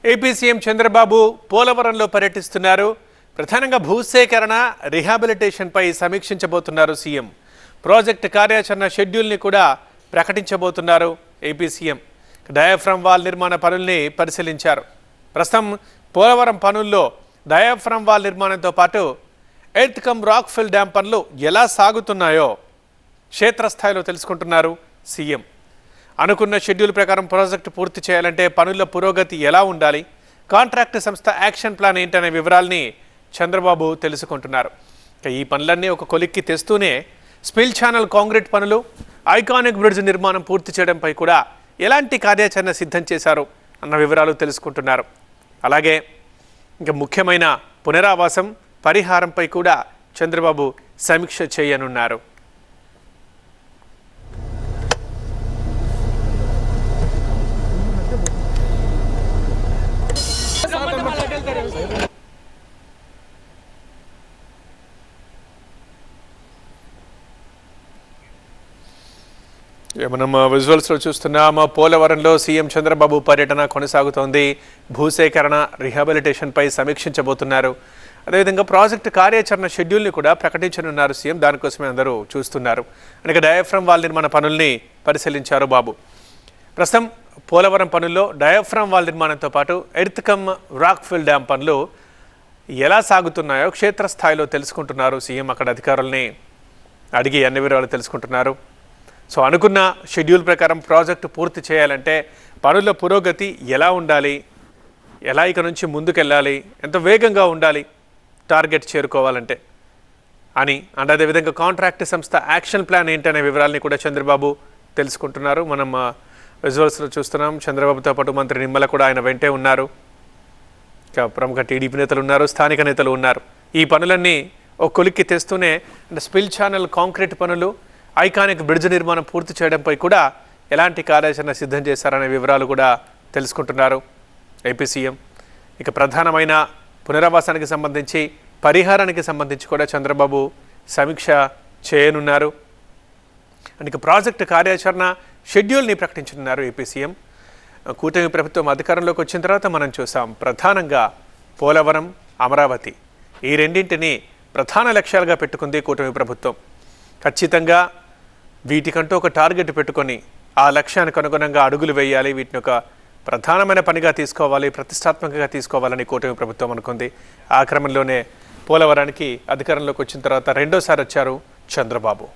AP CM Chandrababu పోలవరంలో పర్యటిస్తున్నారు. ప్రధానంగా భూసేకరణ, రిహాబిలిటేషన్పై సమీక్షించబోతున్నారు సీఎం. ప్రాజెక్ట్ కార్యాచరణ షెడ్యూల్ని కూడా ప్రకటించబోతున్నారు ఏపీ సీఎం. డయాఫ్రమ్ వాల్ నిర్మాణ పనుల్ని పరిశీలించారు. ప్రస్తుతం పోలవరం పనుల్లో డయాఫ్రమ్ వాల్ నిర్మాణంతో పాటు earth cum rock fill dam పనులు ఎలా సాగుతున్నాయో క్షేత్రస్థాయిలో తెలుసుకుంటున్నారు సీఎం. అనుకున్న షెడ్యూల్ ప్రకారం ప్రాజెక్టు పూర్తి చేయాలంటే పనుల పురోగతి ఎలా ఉండాలి, కాంట్రాక్ట్ సంస్థ యాక్షన్ ప్లాన్ ఏంటనే వివరాల్ని చంద్రబాబు తెలుసుకుంటున్నారు. ఈ పనులన్నీ ఒక కొలిక్కి తెస్తూనే స్పిల్ ఛానల్ కాంక్రీట్ పనులు, ఐకానిక్ బ్రిడ్జ్ నిర్మాణం పూర్తి చేయడంపై కూడా ఎలాంటి కార్యాచరణ సిద్ధం చేశారు అన్న వివరాలు తెలుసుకుంటున్నారు. అలాగే ఇంకా ముఖ్యమైన పునరావాసం, పరిహారంపై కూడా చంద్రబాబు సమీక్ష చేయనున్నారు. మనం విజువల్స్లో చూస్తున్నాం. పోలవరంలో సీఎం చంద్రబాబు పర్యటన కొనసాగుతోంది. భూసేకరణ, రిహాబిలిటేషన్పై సమీక్షించబోతున్నారు. అదేవిధంగా ప్రాజెక్టు కార్యాచరణ షెడ్యూల్ని కూడా ప్రకటించనున్నారు సీఎం. దానికోసమే అందరూ చూస్తున్నారు. అందుకే డయాఫ్రమ్ వాల్ నిర్మాణ పనుల్ని పరిశీలించారు బాబు. ప్రస్తుతం పోలవరం పనుల్లో డయాఫ్రమ్ వాల్ నిర్మాణంతో పాటు earth cum rock fill dam పనులు ఎలా సాగుతున్నాయో క్షేత్రస్థాయిలో తెలుసుకుంటున్నారు సీఎం. అక్కడ అధికారుల్ని అడిగి అన్ని వివరాలు తెలుసుకుంటున్నారు. సో అనుకున్న షెడ్యూల్ ప్రకారం ప్రాజెక్టు పూర్తి చేయాలంటే పనుల పురోగతి ఎలా ఉండాలి, ఎలా ఇక నుంచి ముందుకెళ్ళాలి, ఎంత వేగంగా ఉండాలి టార్గెట్ చేరుకోవాలంటే అని, అండ్ అదేవిధంగా కాంట్రాక్ట్ సంస్థ యాక్షన్ ప్లాన్ ఏంటనే వివరాలని కూడా చంద్రబాబు తెలుసుకుంటున్నారు. మనం విజువల్స్లో చూస్తున్నాం. చంద్రబాబుతో పాటు మంత్రి నిమ్మల కూడా ఆయన వెంటే ఉన్నారు. ఇంకా ప్రముఖ టీడీపీ నేతలు ఉన్నారు, స్థానిక నేతలు ఉన్నారు. ఈ పనులన్నీ ఒక కొలిక్కి తెస్తూనే అంటే స్పిల్ ఛానల్ కాంక్రీట్ పనులు, ఐకానిక్ బ్రిడ్జ్ నిర్మాణం పూర్తి చేయడంపై కూడా ఎలాంటి కార్యాచరణ సిద్ధం చేశారనే వివరాలు కూడా తెలుసుకుంటున్నారు ఏపీ సీఎం. ఇక ప్రధానమైన పునరావాసానికి సంబంధించి, పరిహారానికి సంబంధించి కూడా చంద్రబాబు సమీక్ష చేయనున్నారు. ఇక ప్రాజెక్టు కార్యాచరణ షెడ్యూల్ని ప్రకటించనున్నారు ఏపీ సీఎం. కూటమి ప్రభుత్వం అధికారంలోకి వచ్చిన తర్వాత మనం చూసాం, ప్రధానంగా పోలవరం, అమరావతి ఈ రెండింటిని ప్రధాన లక్ష్యాలుగా పెట్టుకుంది కూటమి ప్రభుత్వం. ఖచ్చితంగా వీటికంటూ ఒక టార్గెట్ పెట్టుకొని ఆ లక్ష్యానికి అనుగుణంగా అడుగులు వేయాలి, వీటిని ఒక ప్రధానమైన పనిగా తీసుకోవాలి, ప్రతిష్టాత్మకంగా తీసుకోవాలని కూటమి ప్రభుత్వం అనుకుంది. ఆ క్రమంలోనే పోలవరానికి అధికారంలోకి వచ్చిన తర్వాత రెండోసారి వచ్చారు చంద్రబాబు.